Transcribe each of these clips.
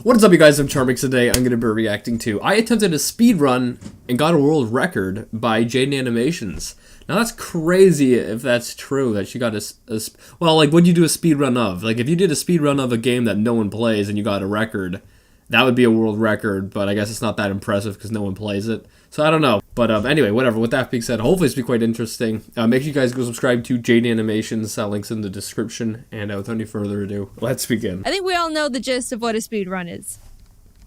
What is up, you guys? I'm Charmx. Today I'm going to be reacting to I attempted a speed run and got a world record by Jaden Animations. Now that's crazy if that's true, that she got well, like, what'd you do a speed run of? Like, if you did a speed run of a game that no one plays and you got a record, that would be a world record, but I guess it's not that impressive because no one plays it. So I don't know. But anyway, whatever. With that being said, hopefully it's be quite interesting. Make sure you guys go subscribe to Jaden Animations. Links in the description. And without any further ado, let's begin. I think we all know the gist of what a speedrun is.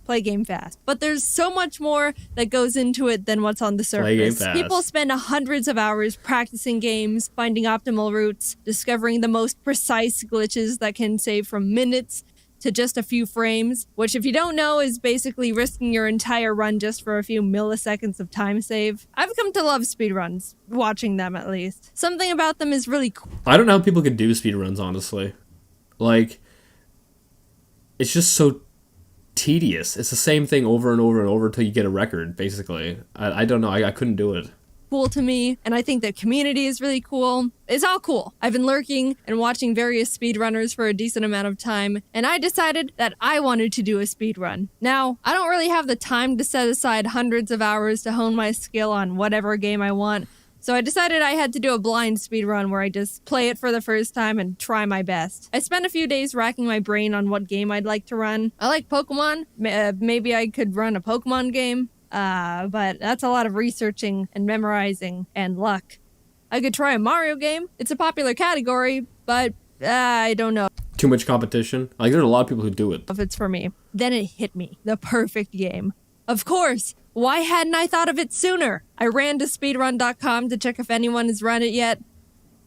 Play game fast. But there's so much more that goes into it than what's on the surface. Play game fast. People spend hundreds of hours practicing games, finding optimal routes, discovering the most precise glitches that can save from minutes to just a few frames, which, if you don't know, is basically risking your entire run just for a few milliseconds of time save. I've come to love speedruns, watching them at least. Something about them is really cool. I don't know how people can do speedruns, honestly. Like, it's just so tedious. It's the same thing over and over and over until you get a record, basically. I don't know. I couldn't do it. Cool to me, and I think the community is really cool. It's all cool. I've been lurking and watching various speedrunners for a decent amount of time, and I decided that I wanted to do a speedrun. Now, I don't really have the time to set aside hundreds of hours to hone my skill on whatever game I want, so I decided I had to do a blind speedrun where I just play it for the first time and try my best. I spent a few days racking my brain on what game I'd like to run. I like Pokemon. Maybe I could run a Pokemon game. But that's a lot of researching and memorizing and luck. I could try a Mario game. It's a popular category, but I don't know Too much competition. Like, there's a lot of people who do it. if it's for me. Then it hit me. The perfect game. Of course! Why hadn't I thought of it sooner? I ran to speedrun.com to check if anyone has run it yet.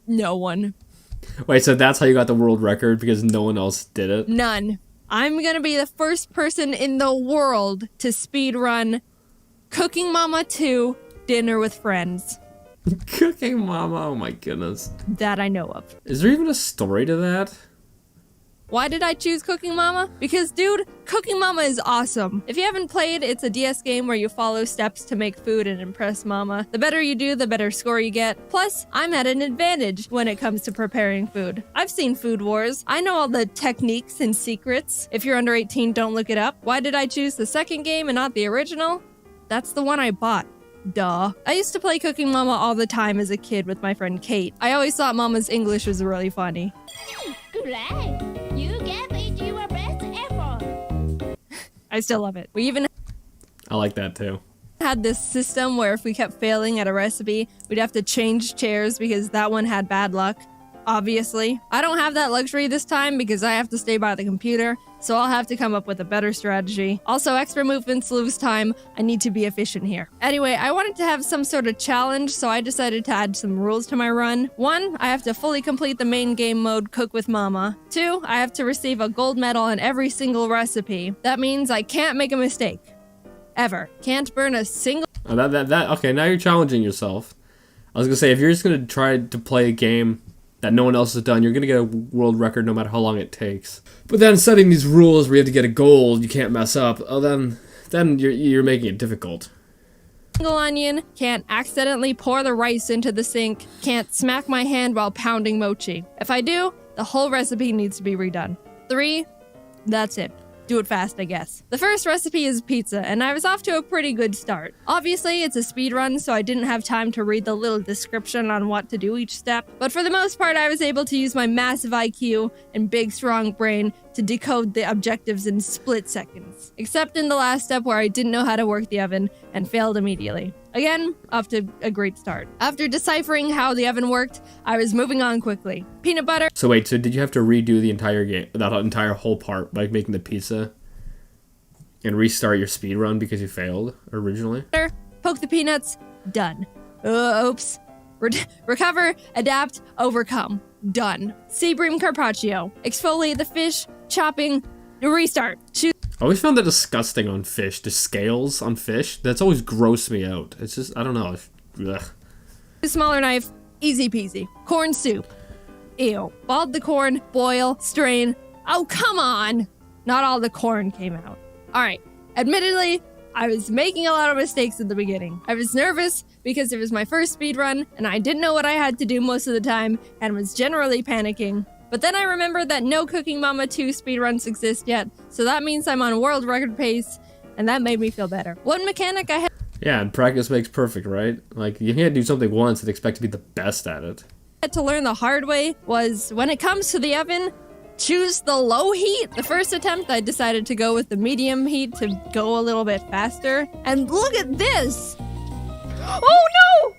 No one. Wait, so that's how you got the world record, because no one else did it? None. I'm gonna be the first person in the world to speedrun Cooking Mama 2 Dinner with Friends. Cooking Mama, oh my goodness. That I know of. Is there even a story to that? Why did I choose Cooking Mama? Because, dude, Cooking Mama is awesome. If you haven't played, it's a DS game where you follow steps to make food and impress Mama. The better you do, the better score you get. Plus, I'm at an advantage when it comes to preparing food. I've seen Food Wars. I know all the techniques and secrets. If you're under 18, don't look it up. Why did I choose the second game and not the original? That's the one I bought. Duh. I used to play Cooking Mama all the time as a kid with my friend Kate. I always thought Mama's English was really funny. Great! You gave it your best effort. I still love it. We even I like that too. had this system where if we kept failing at a recipe, we'd have to change chairs because that one had bad luck. Obviously. I don't have that luxury this time because I have to stay by the computer, so I'll have to come up with a better strategy. Also, extra movements lose time. I need to be efficient here. Anyway, I wanted to have some sort of challenge, so I decided to add some rules to my run. 1, I have to fully complete the main game mode, Cook with Mama. 2, I have to receive a gold medal on every single recipe. That means I can't make a mistake. Ever. Can't burn a single— Okay, now you're challenging yourself. I was gonna say, if you're just gonna try to play a game that no one else has done, you're gonna get a world record no matter how long it takes. But then setting these rules where you have to get a gold, you can't mess up, then you're making it difficult. single onion, can't accidentally pour the rice into the sink, can't smack my hand while pounding mochi. If I do, the whole recipe needs to be redone. 3, that's it. Do it fast, I guess. The first recipe is pizza, and I was off to a pretty good start. Obviously, it's a speedrun, so I didn't have time to read the little description on what to do each step, but for the most part, I was able to use my massive IQ and big, strong brain to decode the objectives in split seconds. Except in the last step where I didn't know how to work the oven and failed immediately. Again, off to a great start. After deciphering how the oven worked, I was moving on quickly. Peanut butter. So wait, so did you have to redo the entire game, that entire whole part, like making the pizza, and restart your speed run because you failed originally? Poke the peanuts. Done. Oops. Recover, adapt, overcome. Done. Sea bream carpaccio. Exfoliate the fish. Chopping. Restart. Choose I always found that disgusting on fish. The scales on fish, that's always grossed me out. It's just, I don't know. Ugh. a smaller knife. Easy peasy. Corn soup. Ew. Balled the corn. Boil. Strain. Oh, come on. Not all the corn came out. Alright. Admittedly, I was making a lot of mistakes at the beginning. I was nervous because it was my first speedrun, and I didn't know what I had to do most of the time, and was generally panicking. But then I remembered that no Cooking Mama 2 speedruns exist yet, so that means I'm on world record pace, and that made me feel better. One mechanic I had Yeah, and practice makes perfect, right? Like, you can't do something once and expect to be the best at it. to learn the hard way was, when it comes to the oven, choose the low heat. The first attempt, I decided to go with the medium heat to go a little bit faster. And look at this! Oh no!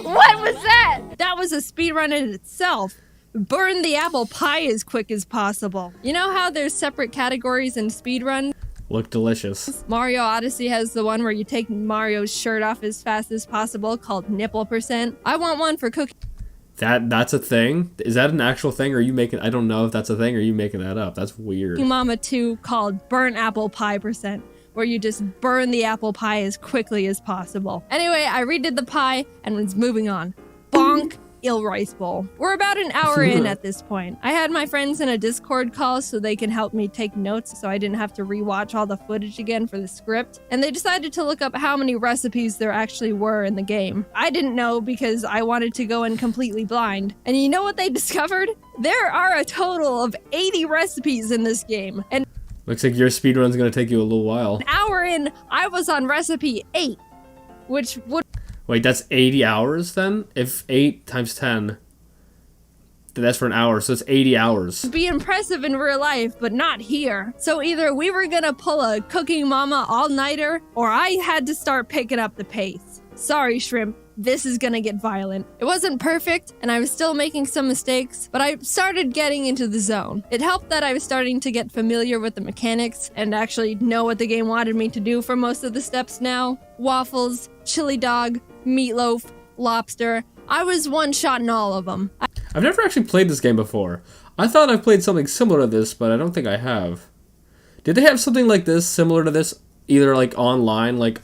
What was that? That was a speedrun in itself. Burn the apple pie as quick as possible. You know how there's separate categories in speedrun? Look delicious. Mario Odyssey has the one where you take Mario's shirt off as fast as possible called nipple percent. I want one for cooking. That's a thing? Is that an actual thing, or are you making... I don't know if that's a thing, or are you making that up? That's weird. Mama 2 called burnt apple pie percent, where you just burn the apple pie as quickly as possible. Anyway, I redid the pie and was moving on. Bonk. Ill rice bowl. We're about an hour in at this point. I had my friends in a Discord call so they can help me take notes so I didn't have to rewatch all the footage again for the script. And they decided to look up how many recipes there actually were in the game. I didn't know because I wanted to go in completely blind. And you know what they discovered? There are a total of 80 recipes in this game. And Looks like your speedrun's gonna take you a little while. an hour in, I was on recipe 8, which would Wait, that's 80 hours then? If 8 times 10, then that's for an hour, so it's 80 hours. be impressive in real life, but not here. So either we were gonna pull a Cooking Mama all-nighter, or I had to start picking up the pace. Sorry, Shrimp, this is gonna get violent. It wasn't perfect, and I was still making some mistakes, but I started getting into the zone. It helped that I was starting to get familiar with the mechanics, and actually know what the game wanted me to do for most of the steps now. Waffles, chili dog, meatloaf, lobster. I was one-shotting all of them. I've never actually played this game before. I thought I've played something similar to this, but I don't think I have. Did they have something like this, similar to this, either like online, like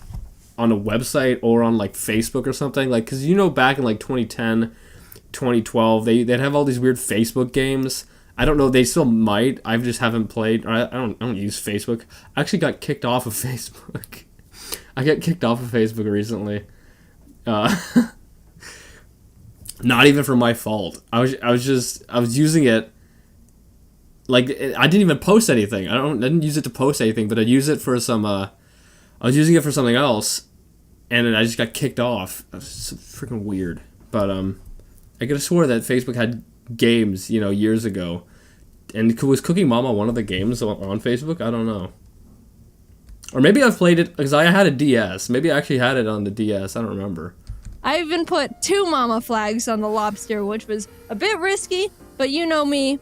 on a website, or on like Facebook or something? Like, because you know, back in like 2010, 2012, they'd have all these weird Facebook games. I don't know, they still might. I just haven't played. I don't use Facebook. I actually got kicked off of Facebook. I got kicked off of Facebook recently. Not even for my fault. I was using it. Like, I didn't even post anything. I didn't use it to post anything, but I used it for some. I was using it for something else, and then I just got kicked off. It was freaking weird. But I could have swore that Facebook had games, years ago. And was Cooking Mama one of the games on Facebook? I don't know. Or maybe I've played it because I had a DS. Maybe I actually had it on the DS. I don't remember. I even put 2 mama flags on the lobster, which was a bit risky, but you know me,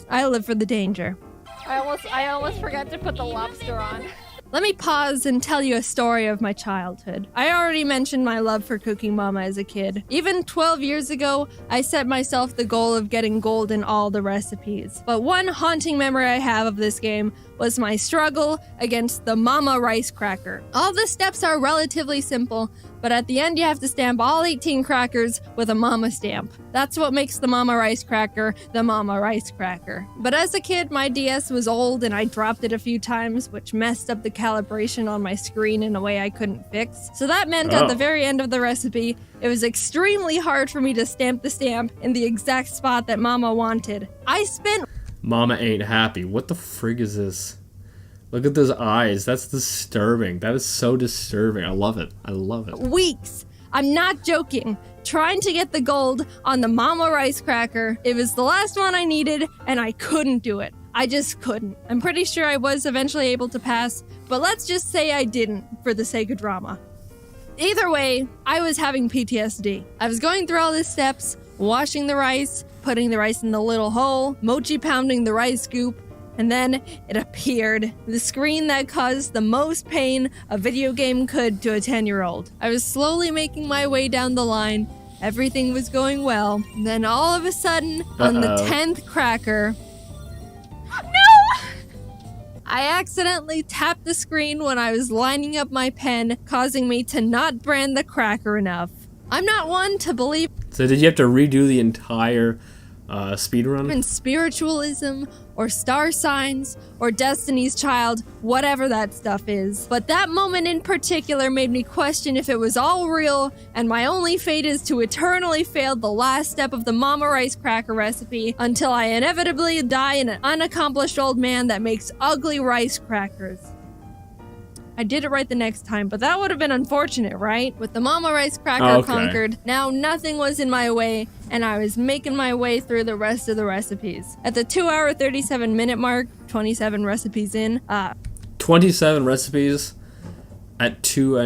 I live for the danger. I almost forgot to put the lobster on. Let me pause and tell you a story of my childhood. I already mentioned my love for Cooking Mama as a kid. Even 12 years ago, I set myself the goal of getting gold in all the recipes. But one haunting memory I have of this game was my struggle against the Mama Rice Cracker. All the steps are relatively simple, but at the end you have to stamp all 18 crackers with a Mama stamp. That's what makes the Mama Rice Cracker the Mama Rice Cracker. But as a kid, my DS was old and I dropped it a few times, which messed up the calibration on my screen in a way I couldn't fix. So that meant at the very end of the recipe, it was extremely hard for me to stamp the stamp in the exact spot that Mama wanted. I spent Mama ain't happy. What the frig is this? Look at those eyes. That's disturbing. That is so disturbing. I love it. I love it. weeks, I'm not joking, trying to get the gold on the Mama Rice Cracker. It was the last one I needed, and I couldn't do it. I just couldn't. I'm pretty sure I was eventually able to pass, but let's just say I didn't, for the sake of drama. Either way, I was having PTSD. I was going through all these steps, washing the rice, putting the rice in the little hole, mochi pounding the rice scoop, and then it appeared. The screen that caused the most pain a video game could to a 10-year-old. I was slowly making my way down the line. Everything was going well. Then all of a sudden, on the 10th cracker... No! I accidentally tapped the screen when I was lining up my pen, causing me to not brand the cracker enough. I'm not one to believe... So did you have to redo the entire Speedrun? In spiritualism, or star signs, or Destiny's Child, whatever that stuff is. But that moment in particular made me question if it was all real, and my only fate is to eternally fail the last step of the Mama Rice Cracker recipe until I inevitably die an unaccomplished old man that makes ugly rice crackers. I did it right the next time, but that would have been unfortunate, right? With the Mama Rice Cracker conquered, now nothing was in my way, and I was making my way through the rest of the recipes. At the 2-hour, 37-minute mark, 27 recipes in, 27 recipes at 2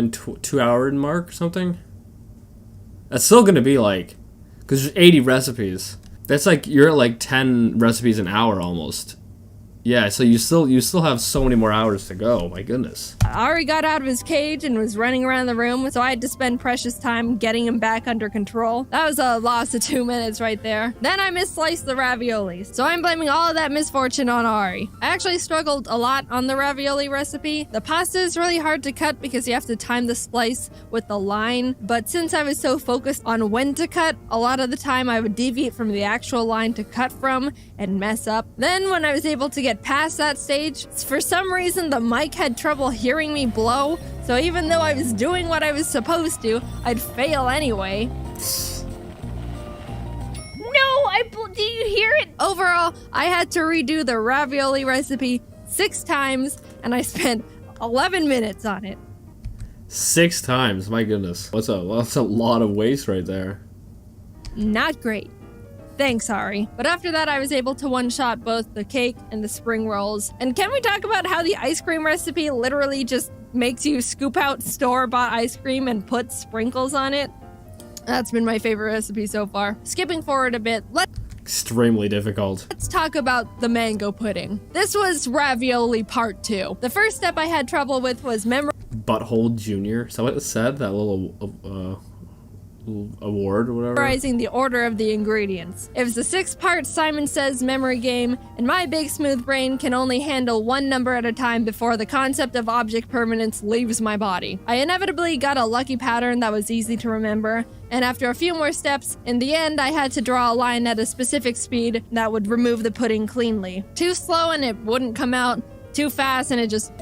hour mark or something? That's still gonna be like, because there's 80 recipes. That's like, you're at like 10 recipes an hour almost. Yeah, so you still have so many more hours to go. My goodness. Ari got out of his cage and was running around the room, so I had to spend precious time getting him back under control. That was a loss of 2 minutes right there. Then I missliced the raviolis, so I'm blaming all of that misfortune on Ari. I actually struggled a lot on the ravioli recipe. The pasta is really hard to cut because you have to time the slice with the line, but since I was so focused on when to cut, a lot of the time I would deviate from the actual line to cut from and mess up. Then when I was able to get past that stage, for some reason the mic had trouble hearing me blow, so even though I was doing what I was supposed to, I'd fail anyway. No, do you hear it? Overall, I had to redo the ravioli recipe 6 times, and I spent 11 minutes on it. 6 times, my goodness. That's a lot of waste right there. Not great. Thanks, Ari. But after that, I was able to one-shot both the cake and the spring rolls. And can we talk about how the ice cream recipe literally just makes you scoop out store-bought ice cream and put sprinkles on it? That's been my favorite recipe so far. Skipping forward a bit, Extremely difficult. let's talk about the mango pudding. This was ravioli part 2. The first step I had trouble with was Butthole Junior. Is that what it said? That little award or whatever? memorizing the order of the ingredients. It was a 6-part Simon Says memory game, and my big smooth brain can only handle one number at a time before the concept of object permanence leaves my body. I inevitably got a lucky pattern that was easy to remember, and after a few more steps, in the end I had to draw a line at a specific speed that would remove the pudding cleanly. Too slow and it wouldn't come out, too fast and it just...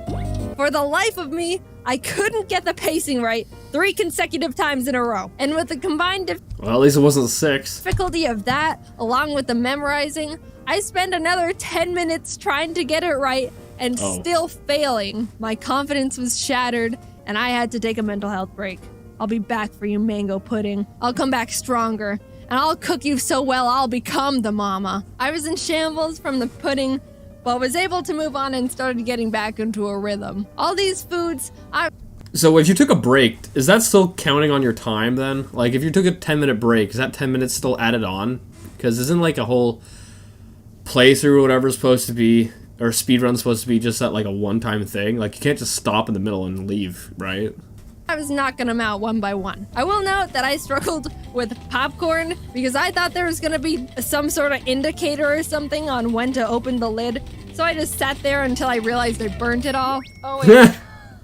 For the life of me, I couldn't get the pacing right 3 consecutive times in a row. And with the combined Well, at least it wasn't 6. difficulty of that, along with the memorizing, I spent another 10 minutes trying to get it right and still failing. My confidence was shattered, and I had to take a mental health break. I'll be back for you, mango pudding. I'll come back stronger, and I'll cook you so well I'll become the mama. I was in shambles from the pudding, but was able to move on and started getting back into a rhythm. All these foods, So if you took a break, is that still counting on your time then? Like if you took a 10-minute break, is that 10 minutes still added on? Because isn't like a whole playthrough or whatever supposed to be, or speedrun supposed to be just that like a one-time thing? Like you can't just stop in the middle and leave, right? I was knocking them out one by one. I will note that I struggled with popcorn because I thought there was gonna be some sort of indicator or something on when to open the lid. So I just sat there until I realized I burnt it all. Oh, wait.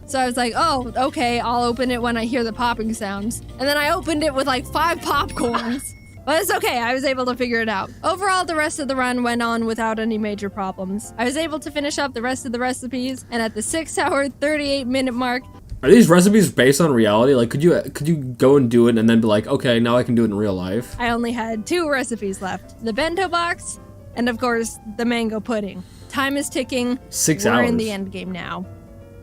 So I was like, oh, okay, I'll open it when I hear the popping sounds. And then I opened it with like 5 popcorns. But it's okay, I was able to figure it out. Overall, the rest of the run went on without any major problems. I was able to finish up the rest of the recipes, and at the 6-hour, 38-minute mark, Are these recipes based on reality? Like, could you go and do it and then be like, okay, now I can do it in real life? I only had 2 recipes left. The bento box, and of course, the mango pudding. Time is ticking. 6 We're hours. in the end game now.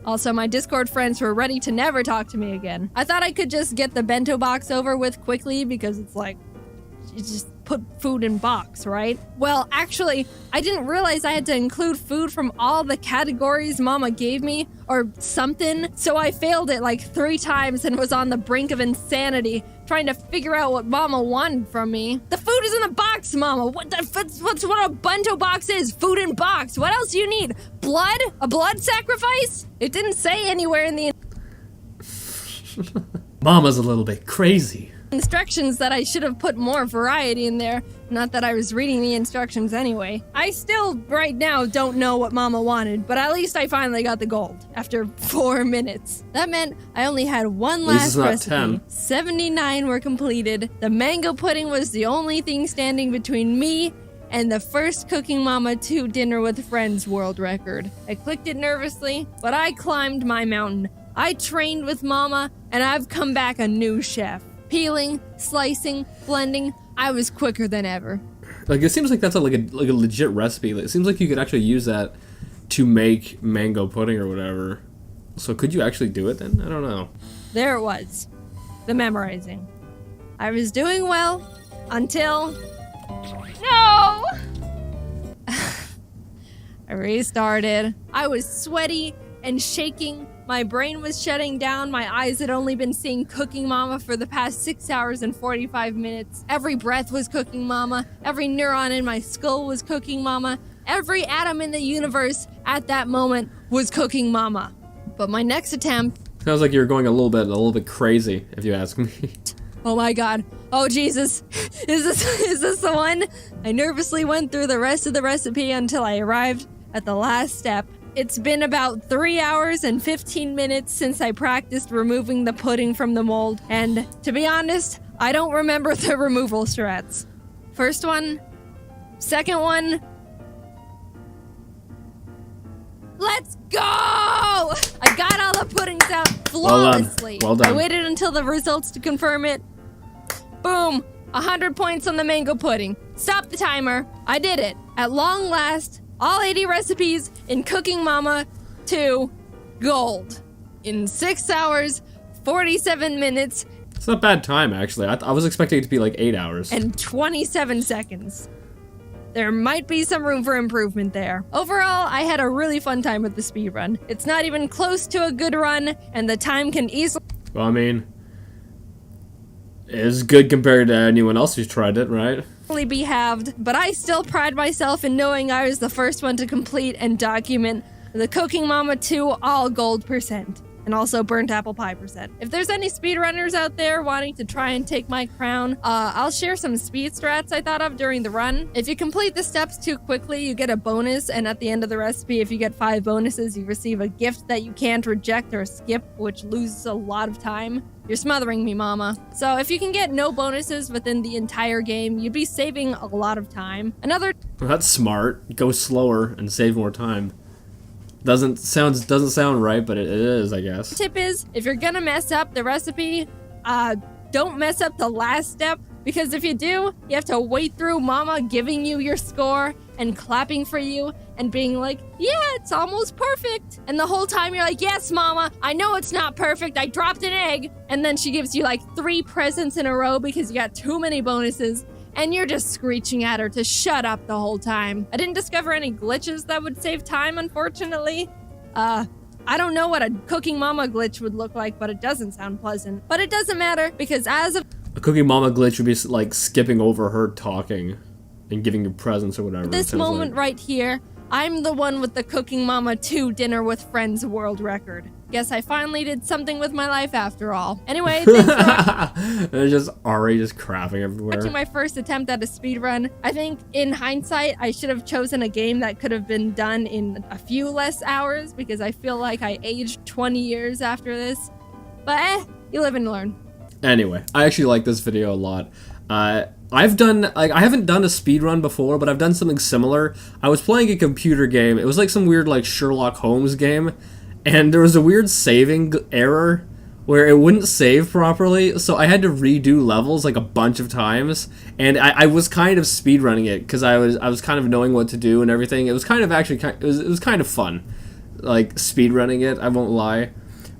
Also, my Discord friends were ready to never talk to me again. I thought I could just get the bento box over with quickly because it's like, you just put food in box, right? Well, actually, I didn't realize I had to include food from all the categories Mama gave me or something. So I failed it like 3 times and was on the brink of insanity trying to figure out what Mama wanted from me. The food is in the box, Mama. What's what a bento box is? Food in box. What else do you need? Blood? A blood sacrifice? It didn't say anywhere in the Mama's a little bit crazy. instructions that I should have put more variety in there. Not that I was reading the instructions anyway. I still, right now, don't know what Mama wanted, but at least I finally got the gold after 4 minutes. That meant I only had one least last it's not recipe. 10. 79 were completed. The mango pudding was the only thing standing between me and the first Cooking Mama 2 Dinner with Friends world record. I clicked it nervously, but I climbed my mountain. I trained with Mama, and I've come back a new chef. Peeling, slicing, blending, I was quicker than ever. Like, it seems like that's like a legit recipe. It seems like you could actually use that to make mango pudding or whatever. So could you actually do it then? I don't know. There it was. The memorizing. I was doing well until... No! I restarted. I was sweaty and shaking. My brain was shutting down. My eyes had only been seeing Cooking Mama for the past 6 hours and 45 minutes. Every breath was Cooking Mama. Every neuron in my skull was Cooking Mama. Every atom in the universe at that moment was Cooking Mama. But my next attempt... Sounds like you're going a little bit crazy, if you ask me. Oh my god. Oh Jesus. Is this the one? I nervously went through the rest of the recipe until I arrived at the last step. It's been about 3 hours and 15 minutes since I practiced removing the pudding from the mold, and to be honest, I don't remember the removal strats. First one, second one. Let's go! I got all the puddings out flawlessly. Well done. I waited until the results to confirm it. Boom! 100 points on the mango pudding. Stop the timer. I did it. At long last, all 80 recipes in Cooking Mama 2 gold. In 6 hours, 47 minutes, It's not a bad time, actually. I was expecting it to be like 8 hours. and 27 seconds. There might be some room for improvement there. Overall, I had a really fun time with the speedrun. It's not even close to a good run, and the time can easily Well, I mean, it's good compared to anyone else who's tried it, right? be halved, but I still pride myself in knowing I was the first one to complete and document the Cooking Mama 2 all gold %, and also burnt apple pie %. If there's any speedrunners out there wanting to try and take my crown, I'll share some speed strats I thought of during the run. If you complete the steps too quickly, you get a bonus, and at the end of the recipe, if you get 5 bonuses, you receive a gift that you can't reject or skip, which loses a lot of time. You're smothering me, Mama. So if you can get no bonuses within the entire game, you'd be saving a lot of time. Another Well, that's smart. Go slower and save more time. Doesn't sound right, but it is, I guess. tip is, if you're gonna mess up the recipe, don't mess up the last step, because if you do, you have to wait through Mama giving you your score and clapping for you and being like, yeah, it's almost perfect. And the whole time you're like, yes, Mama, I know it's not perfect. I dropped an egg. And then she gives you like 3 presents in a row because you got too many bonuses. And you're just screeching at her to shut up the whole time. I didn't discover any glitches that would save time, unfortunately. I don't know what a Cooking Mama glitch would look like, but it doesn't sound pleasant. But it doesn't matter, because as of A Cooking Mama glitch would be like skipping over her talking and giving you presents or whatever. this it sounds moment like. right here, I'm the one with the Cooking Mama 2 Dinner with Friends world record. Guess I finally did something with my life after all. Anyway, thanks for There's just Ari just crapping everywhere. watching my first attempt at a speedrun. I think in hindsight, I should have chosen a game that could have been done in a few less hours, because I feel like I aged 20 years after this. But you live and learn. Anyway, I actually like this video a lot. I haven't done a speedrun before, but I've done something similar. I was playing a computer game. It was like some weird like Sherlock Holmes game, and there was a weird saving error where it wouldn't save properly, so I had to redo levels like a bunch of times, and I was kind of speedrunning it because I was kind of knowing what to do and everything. It was kind of it was kind of fun, like speedrunning it, I won't lie.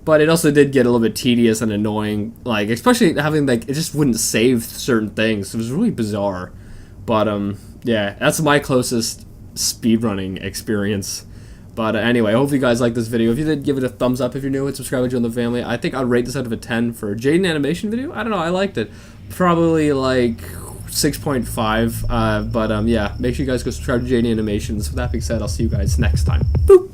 But it also did get a little bit tedious and annoying, like, especially having, like, it just wouldn't save certain things. It was really bizarre. But, yeah, that's my closest speedrunning experience. But anyway, I hope you guys liked this video. If you did, give it a thumbs up if you're new and subscribe to join the family. I think I'd rate this out of a 10 for a Jaden animation video. I don't know, I liked it. Probably, like, 6.5. Yeah, make sure you guys go subscribe to Jaden Animations. With that being said, I'll see you guys next time. Boop!